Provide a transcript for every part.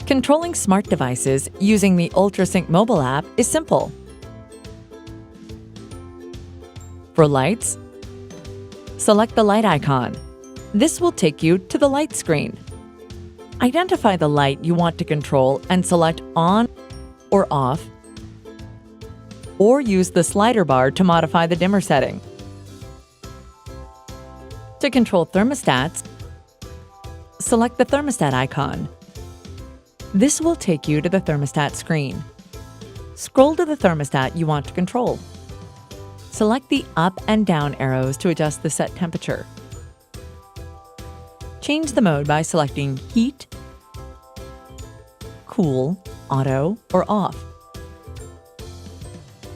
Controlling smart devices using the Ultrasync mobile app is simple. For lights, select the light icon. This will take you to the light screen. Identify the light you want to control and select on or off, or use the slider bar to modify the dimmer setting. To control thermostats, select the thermostat icon. This will take you to the thermostat screen. Scroll to the thermostat you want to control. Select the up and down arrows to adjust the set temperature. Change the mode by selecting Heat, Cool, Auto, or Off.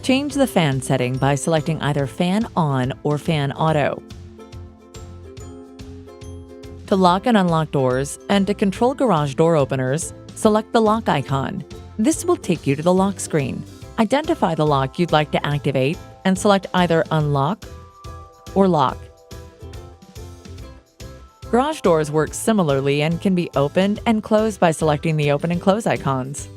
Change the fan setting by selecting either Fan On or Fan Auto. To lock and unlock doors and to control garage door openers, select the lock icon. This will take you to the lock screen. Identify the lock you'd like to activate and select either Unlock or Lock. Garage doors work similarly and can be opened and closed by selecting the open and close icons.